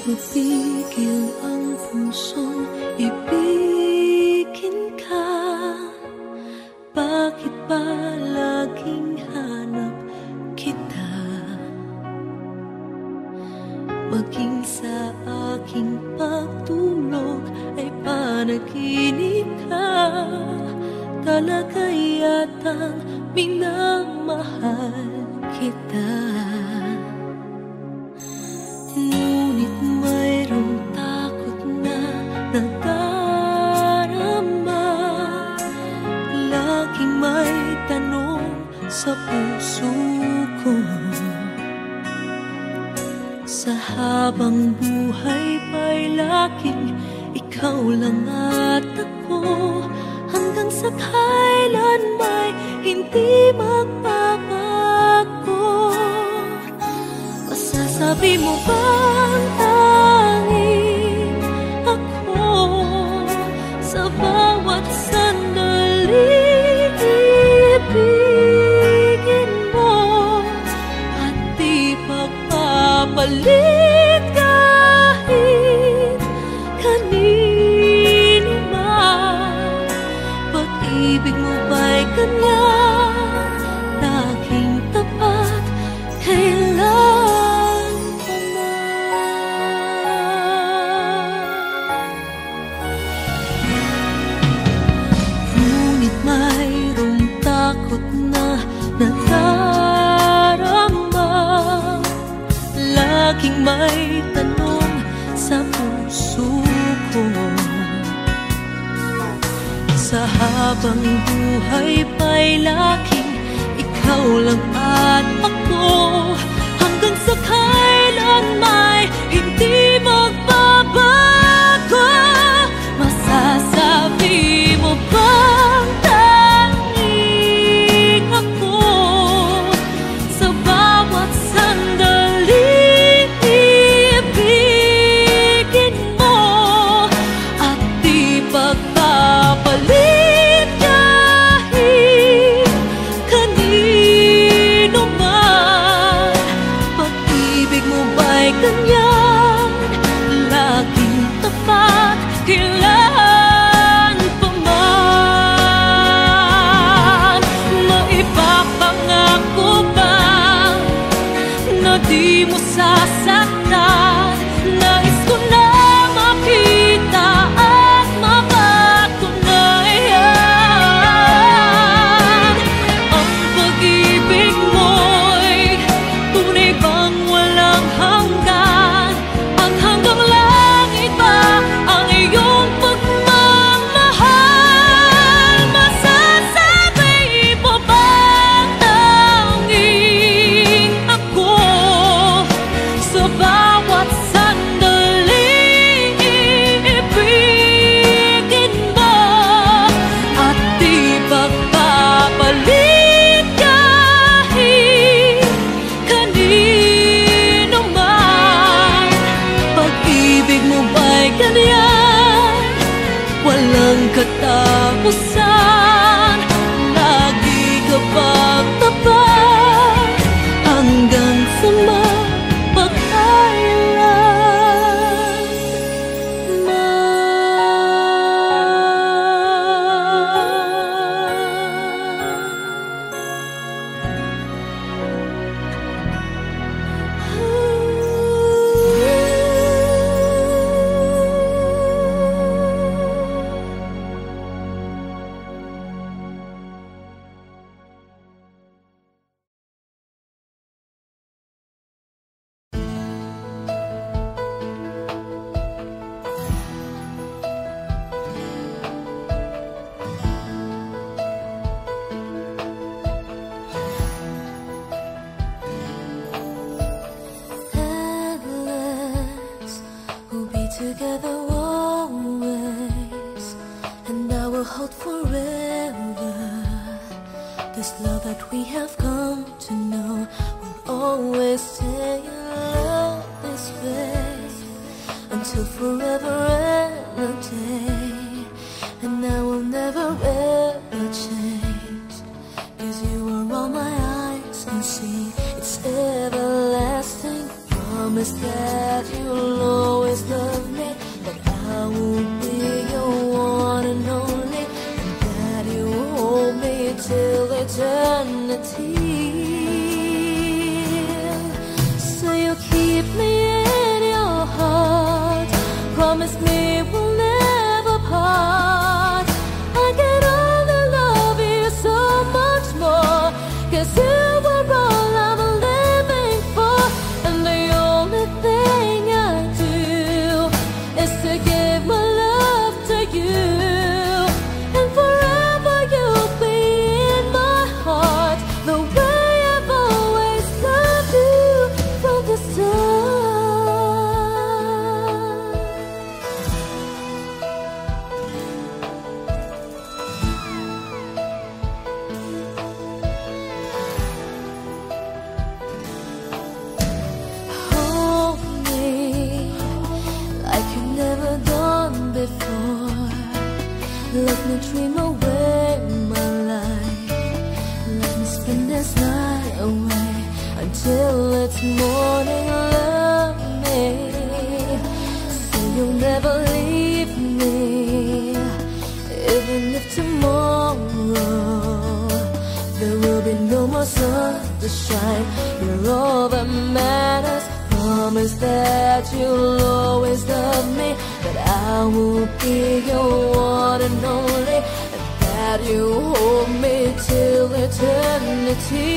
mapigil ang pusong ibigin ka. Bakit ba laging hanap kita? Maging sa aking pagtulog ay panaginip ka. Talaga yatang minamahal kita. Ngunit mayroong takot na nadarama. Laging may tanong sa puso ko. Sa habang buhay pa'y laging ikaw lang at ako. Hanggang sa kailan may hindi magbabago. Masasabi mo bang tanging ako sa bawat sandali ibigin mo at di pagpapalit kahit kanino man? Pag-ibig mo ba'y ganyan laging tapat kailan pa man? Ngunit mayroong takot na nadarama. Laging may tanong sa puso ko. Sa habang buhay pa'y laging ikaw lang at ako. Hanggang sa kailan may hindi magbabago. Masasabi mo bang tanging ako sa bawat sandali ibigin mo at di pagpapalit kahit kanino man? Pag-ibig mo ba'y ganyan laging tapat kailan pa man? Maipapangako ba na di mo sasaktan? Nais ko na makita at mapatunayan ang pag-ibig mo'y tunay bang walang hanggan? At hanggang langit ba ang iyong pagmamahal? Masasabi mo bang tanging ako sa bawat sandali ibigin mo at di pagpapalit kahit kanino man? Pag-ibig mo ba'y ganyan walang katapusan? Lagi ka bang tapat hanggang sa mapagkailan endless? We'll be together always, and I will hold forever. This love that we have come to know will always stay in love this way until forever and a day. And I will never ever change, 'cause you are all my eyes can see. It's everlasting from promise that you'll always love me, that I will be your one and only, and that you will hold me till eternity. So you keep me in your heart, promise me we'll never part. I can only love you so much more, 'cause you were all I'm living for. And the only thing I do is to give my love to you, and forever you'll be in my heart, the way I've always loved you from the start. Hold me like you've never done before. Let me dream away my life. Let me spend this night away until it's morning. Love me so you'll never leave me, even if tomorrow there will be no more sun to shine. You're all that matters. Promise that you'll always love me, that I will be your one and only, and that you hold me till eternity.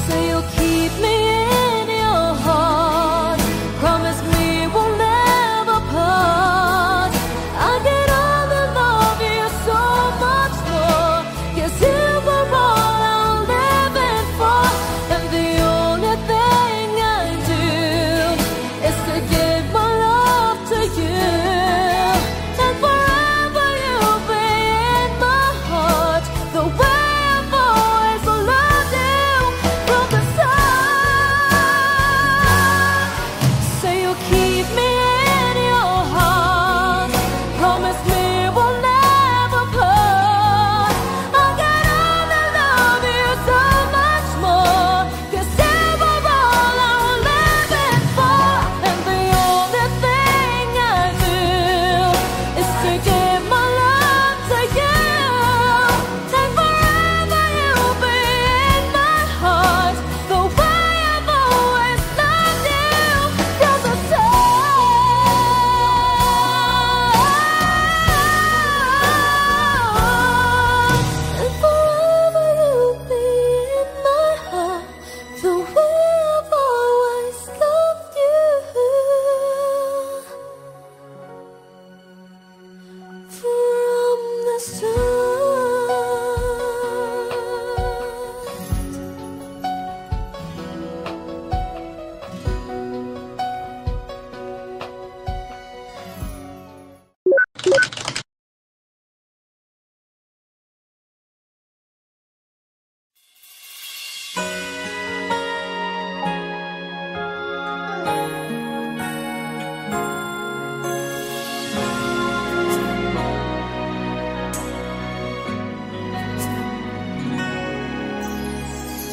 So you'll keep me in your heart, promise me we'll never part. I can only love you so much more, 'cause you were all I'm living for. And the only thing I do is to give my love to you, and forever you'll be in my heart, the way I've always loved you from the start. So you keep me in your heart, promise me we'll never part. I can only love you so much more, 'cause you were all I'm living for. And the only thing I do is to give my love to you, and forever you'll be in my heart, the way I've always loved you from the start. And forever you'll be in my heart, the way I've always loved you from the start.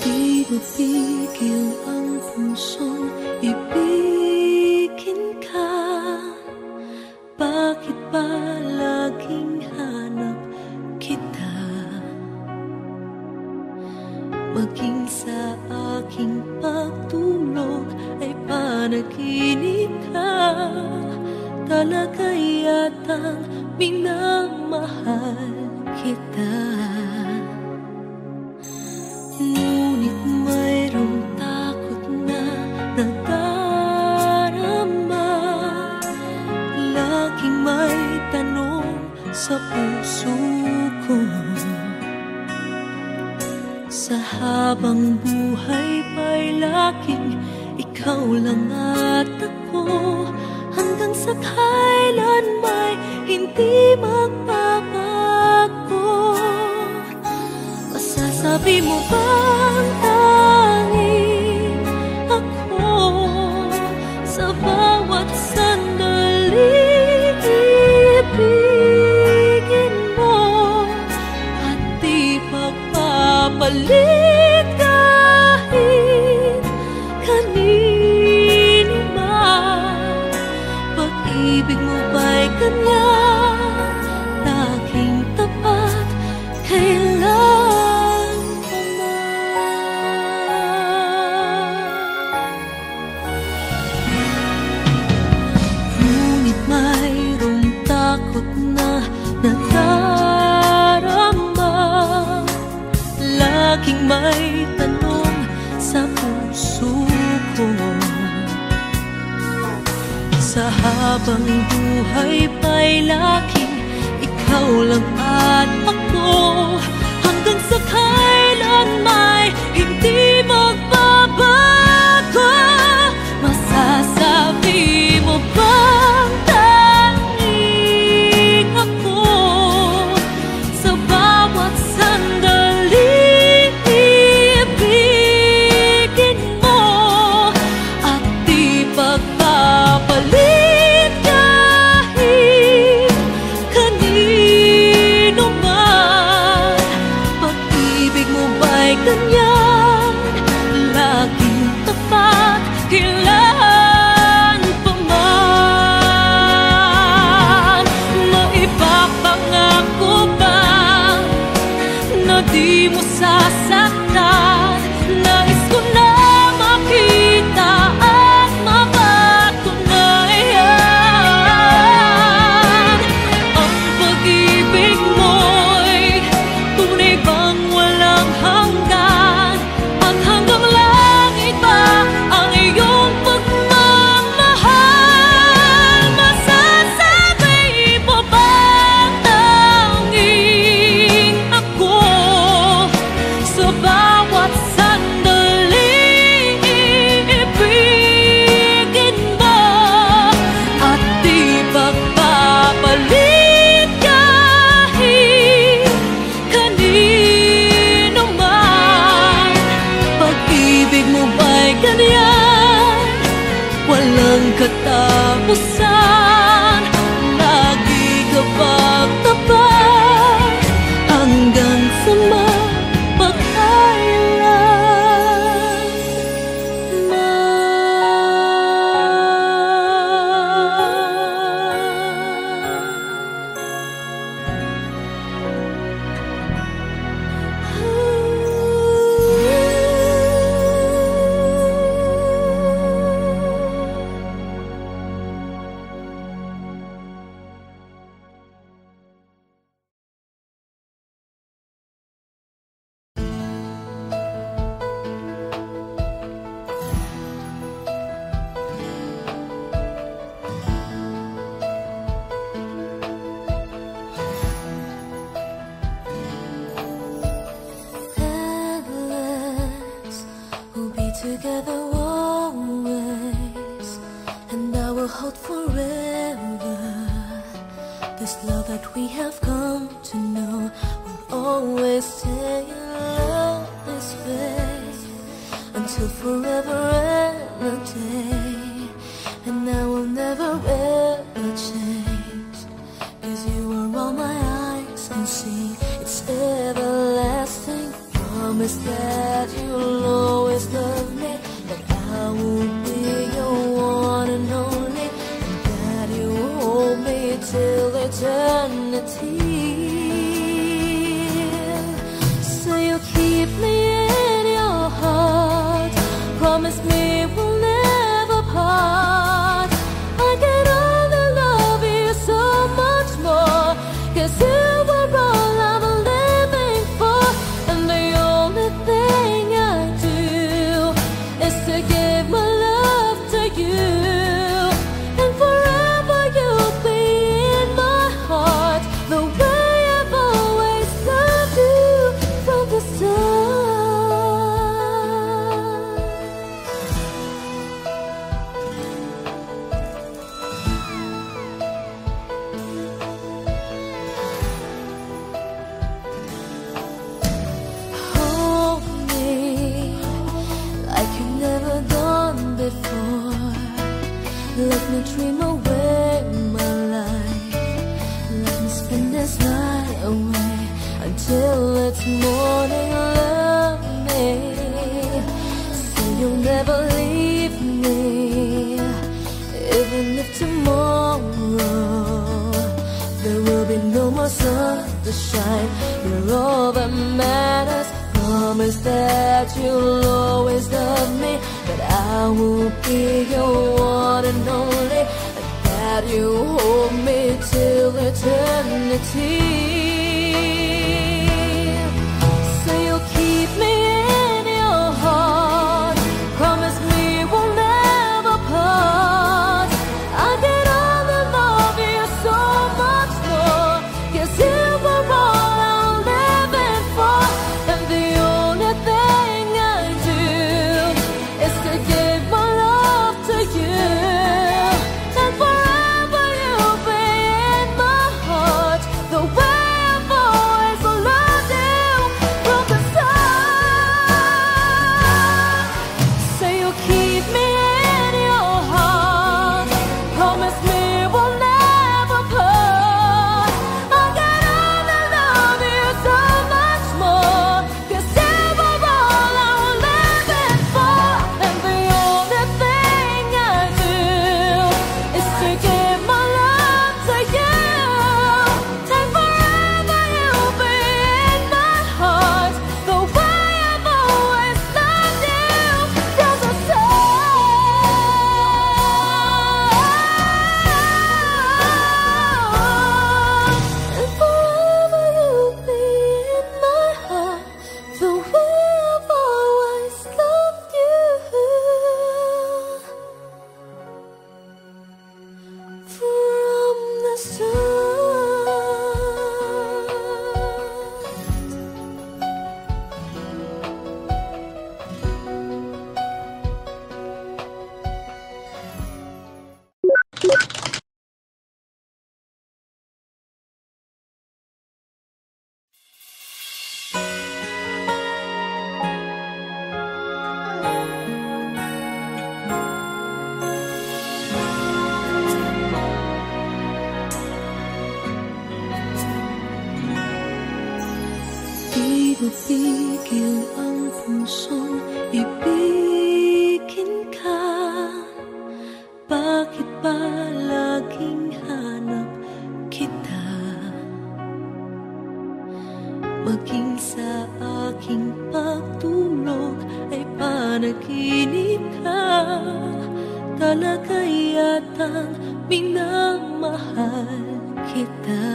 Di mapigil ang pusong ibigin ka. Bakit ba laging hanap kita? Maging sa aking pagtulog ay panaginip ka. Talaga yatang minamahal kita. Ngunit mayroong takot na nadarama. Laging may tanong sa puso ko. Sa habang buhay pa'y laging ikaw lang at ako, hanggang sa kailan may hindi magbabago. Masasabi mo bang tanging ako sa bawat sandali ibigin mo at di pagpapalit kahit may tanong sa puso ko. Sa habang buhay pa'y laking ikaw lang at ako, hanggang sa kailan may hindi magbabago. Masasabi mo bang tanging ako sa bawat sandali ibigin mo at di pagpapalit kahit kanino man? Pag-ibig mo ba'y ganyan, laging tapat kailan pa man? Maipapangako ba na di mo sasaktan? Nais ko na makita at mapatunayan ang pag-ibig mo'y tunay bang walang hanggan, at hanggang langit ba ang iyong pagmamahal? Masasabi mo bang tanging ako sa bawat sandali ibigin mo at di pagpapalit kahit kanino man? Pag-ibig mo ba'y ganyan, walang katapusan? Lagi ka bang tapat hanggang sa together always, and I will hold forever. This love that we have come to know will always stay in love this way until forever and a day. And I will never ever change, 'cause you are all my eyes can see. It's everlasting. Promise that you'll always love me, that I will be your one and only, and that you will hold me till eternity. So you'll keep me in your heart. Promise me we'll never part. I can only love you so much more, 'cause you are all I'm living for. And the only thing I do is to give my love to you, and forever you'll be in my heart, the way I've always loved you from the start. Hold me like you've never done before. Let me dream away my life. Let me spend this night away until it's morning. Love me, say you'll never leave me, even if tomorrow there will be no more sun to shine. You're all that matters. Promise that you'll always love me, that I will be your one and only, and that you hold me till eternity. So you'll keep me in Tumigil ang pusong ibigin ka. Bakit ba laging hanap kita? Maging sa aking pagtulog ay panaginip ka. Talaga yatang minamahal kita.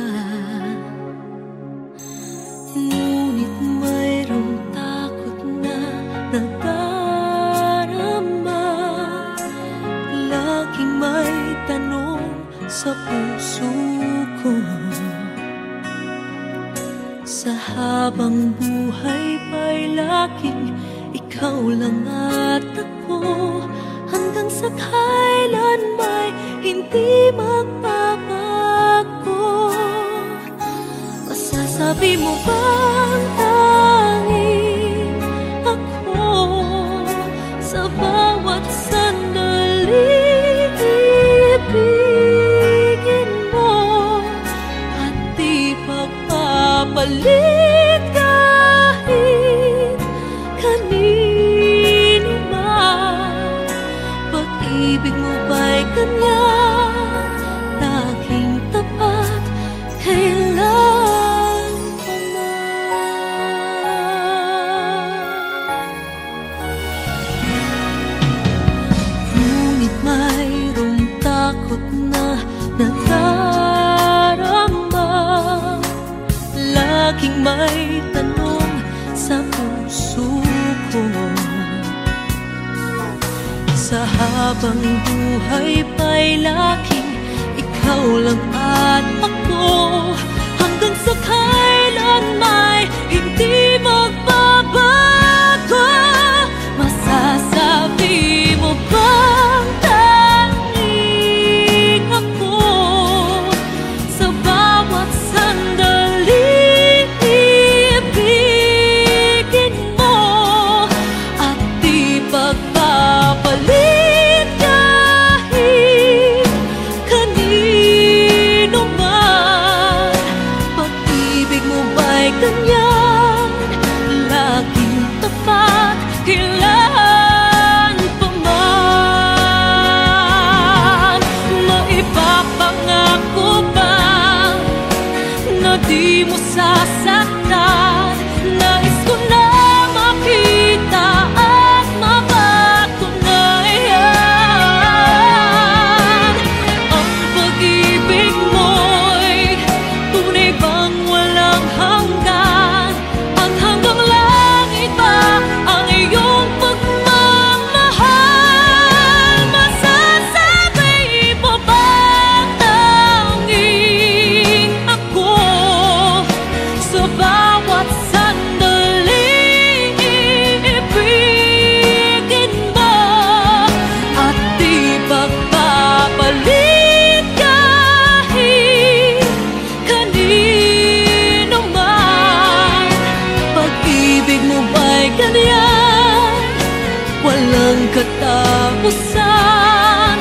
Ngunit mayroong takot na nadarama. Laging may tanong sa puso ko. Sa habang buhay pa'y laging ikaw lang at ako. Hanggang sa kailan may hindi magbabago. Masasabi mo bang tanging ako sa bawat sandali ibigin mo at di pagpapalit kahit kanino man? Pag-ibig mo ba'y ganyan, laging tapat, kailan pa man? Ngunit mayroong takot na nadarama. Laging may tanong sa puso ko. Sa habang buhay pa'y laging ikaw lang at ako. Hanggang sa kailan may hindi magbabago. Masasabi mo bang tanging ako sa bawat sandali ibigin mo at di pagpapalit kahit kanino man? Pag-ibig mo ba'y ganyan, laging tapat, kailan pa man? Maipapangako ba na di mo sasaktan? Nais ko na makita at mapatunayan. Ang pag-ibig mo'y tunay bang walang hanggan? At hanggang langit ba ang iyong pagmamahal? Masasabi mo bang tanging ako sa bawat sandali ibigin mo at di pagpapalit kahit kanino man? Pag-ibig mo ba'y ganyan, walang katapusan?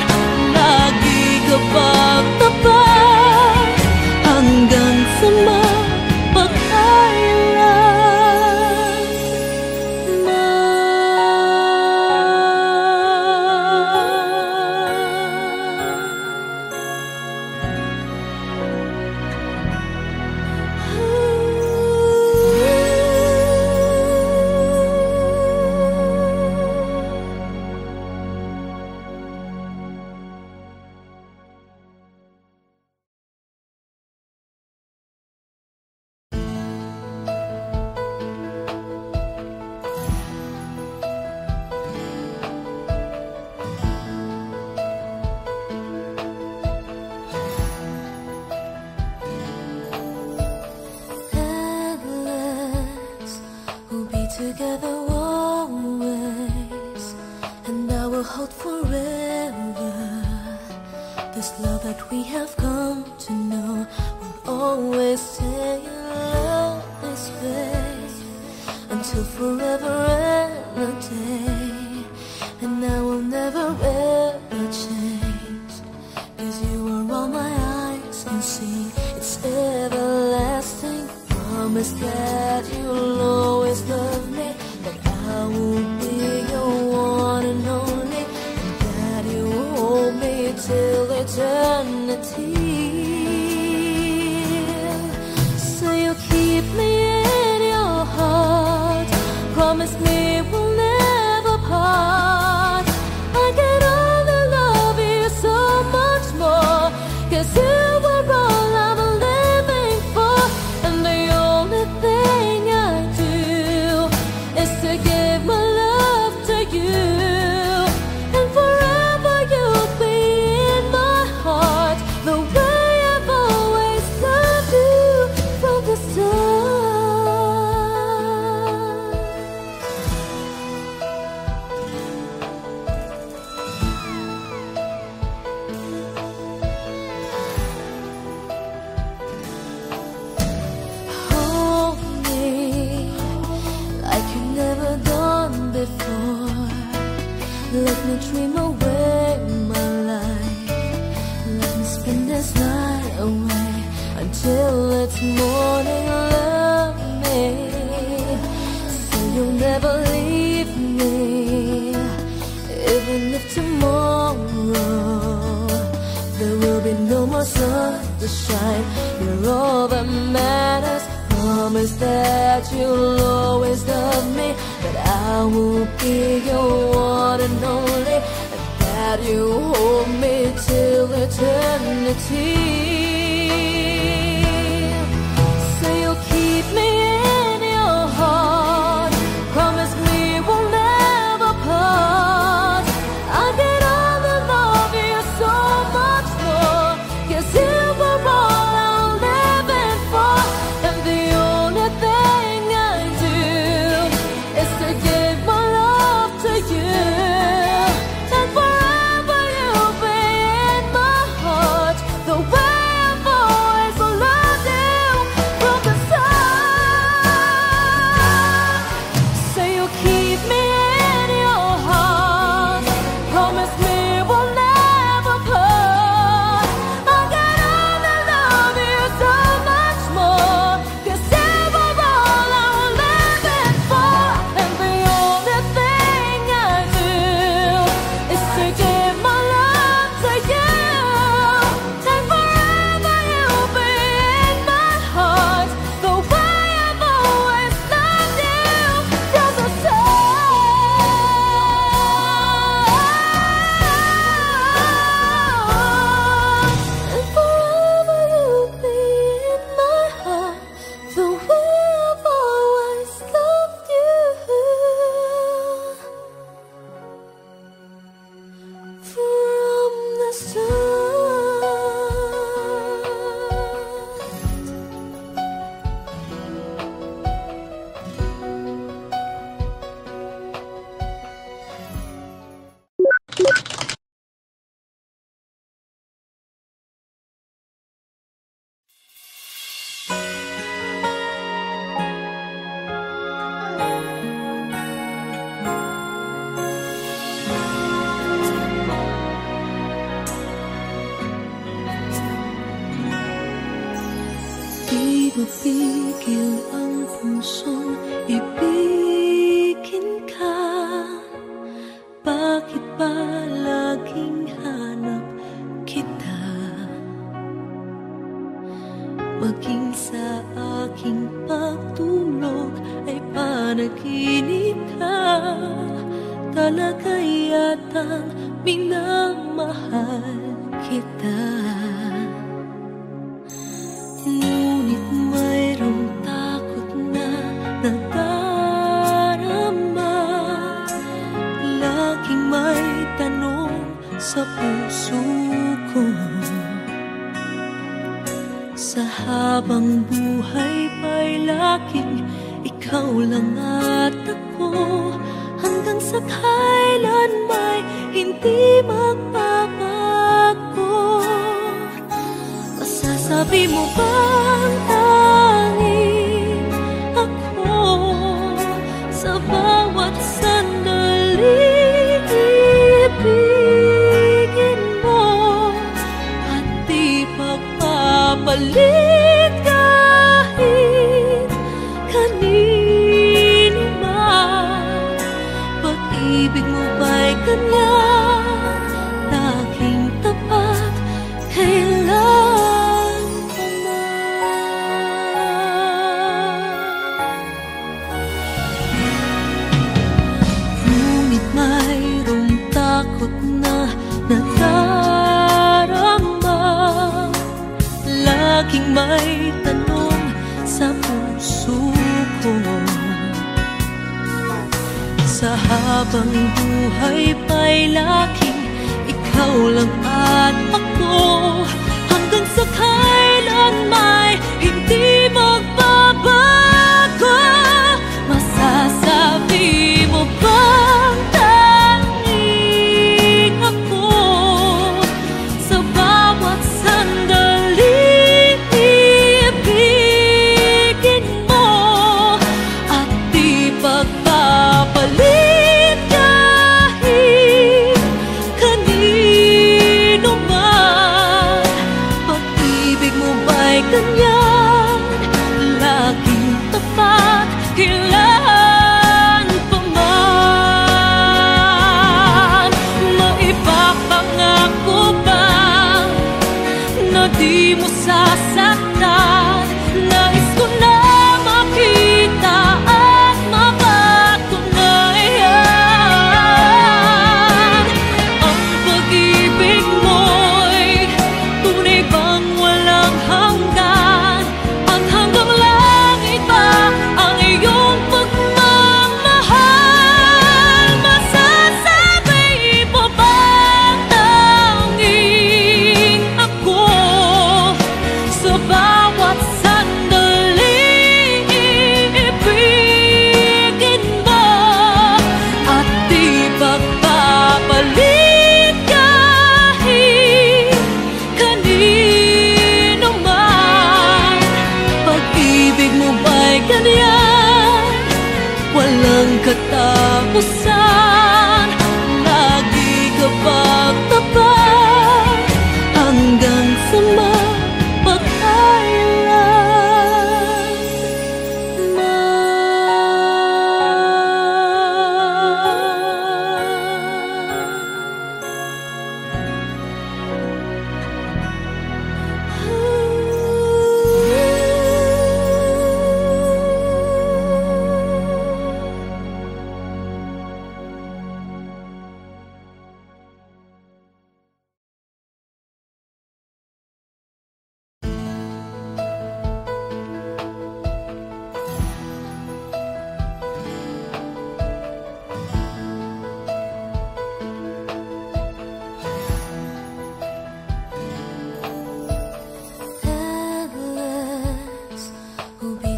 Lagi ka bang tapat hanggang sa mapagkailan together always, and I will hold forever. This love that we have come to know will always stay in love this way until forever and a day. And I will never ever change, 'cause you are all my eyes can see. It's everlasting. Promise that you'll always know eternity. So you keep me in your heart, promise me we'll never part. I can only love you so much more, 'cause you were all I'm living for. And the only thing I do is to give my love to you. And forever you'll be in my heart, the way I've always loved you from the start. Hold me like you've never done before. Let me dream away my life. Let me spend this night away until it's morning. Love me so you'll never leave me. Even if tomorrow there will be no more sun to shine, you're all that matters. Promise that you'll always love me, that I will be your one and only, and that you hold me till eternity. So you'll keep me in your heart, promise me we'll never part. I can only love you so much more, 'cause you were all I'm living for. And the only thing I do is to give my love to you. And forever you'll be in my heart, the way I've always loved you from the start. So you keep me in your heart, promise me we'll never part. I can only love you so much more, 'cause you were all I'm living for. And the only thing I do is to give my love to you. And forever you'll be in my heart, the way I've always loved you from the start. And forever you'll be in my heart, the way I've always loved you from the start. Di mapigil ang pusong ibigin ka. Bakit ba laging hanap kita? Maging sa aking pagtulog ay panaginip ka. Talaga yatang minamahal kita. Ngunit mayroong takot na nadarama. Laging may tanong sa puso ko. Sa habang buhay pa'y laging ikaw lang at ako. Hanggang sa kailan may hindi magbabago. Masasabi mo bang tanging ako sa bawat sandali ibigin mo at di pagpapalit kahit kanino man? Pag-ibig mo ba'y ganyan? Laging tapat, nadarama. Laging may tanong sa puso ko. Sa habang buhay pa'y laging ikaw lang at ako, hanggang sa kailan may hindi magbabago. Masasabi mo bang tanging ako sa bawat sandali ibigin mo at di pagpapalit kahit kanino man? Pag-ibig mo ba'y ganyan, laging tapat kailan pa man? Maipapangako ba na di mo sasaktan? Nais ko na makita at mapatunayan ang pag-ibig mo'y tunay bang walang hanggan, at hanggang langit ba ang iyong pagmamahal? Masasabi mo bang tanging ako sa bawat sandali ibigin mo at di pagpapalit kahit kanino man? Pag-ibig mo ba'y ganyan, walang katapusan? Lagi ka bang tapat hanggang sa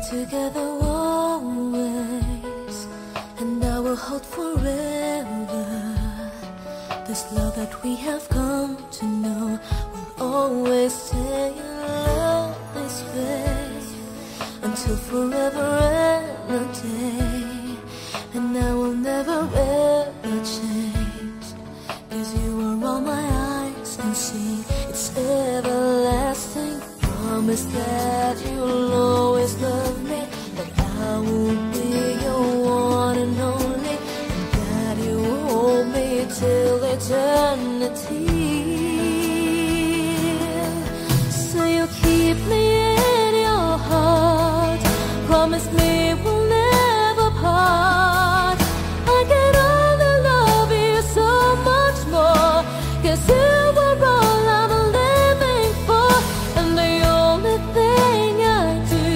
together always, and I will hold forever. This love that we have come to know will always stay in love this way until forever and a day. And I will never ever change, 'cause you are all my eyes can see. It's everlasting. Promise that you'll always love me, that I will be your one and only, and that you will hold me till eternity. So you keep me in your heart, promise me we'll never part. I can only love you so much more, 'cause you were all I'm living for. And the only thing I do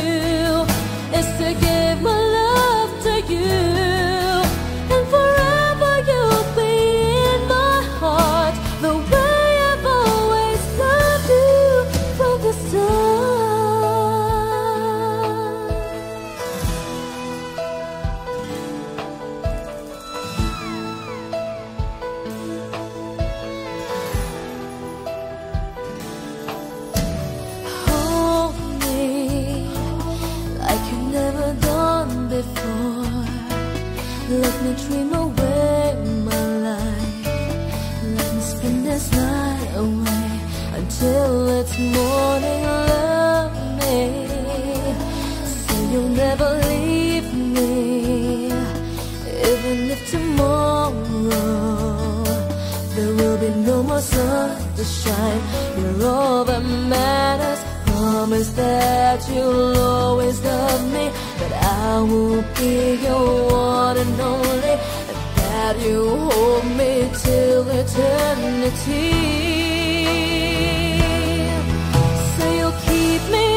is to give my love to you, and forever you'll be in my heart, the way I've always loved you from the start. Hold me like you've never done before. Let me dream away my life. Let me spend this night away until it's morning. Love me so you'll never leave me, even if tomorrow there will be no more sun to shine. You're all that matters. Promise that you'll always love me, that I will be your one and only, and that that you hold me till eternity. Say you'll keep me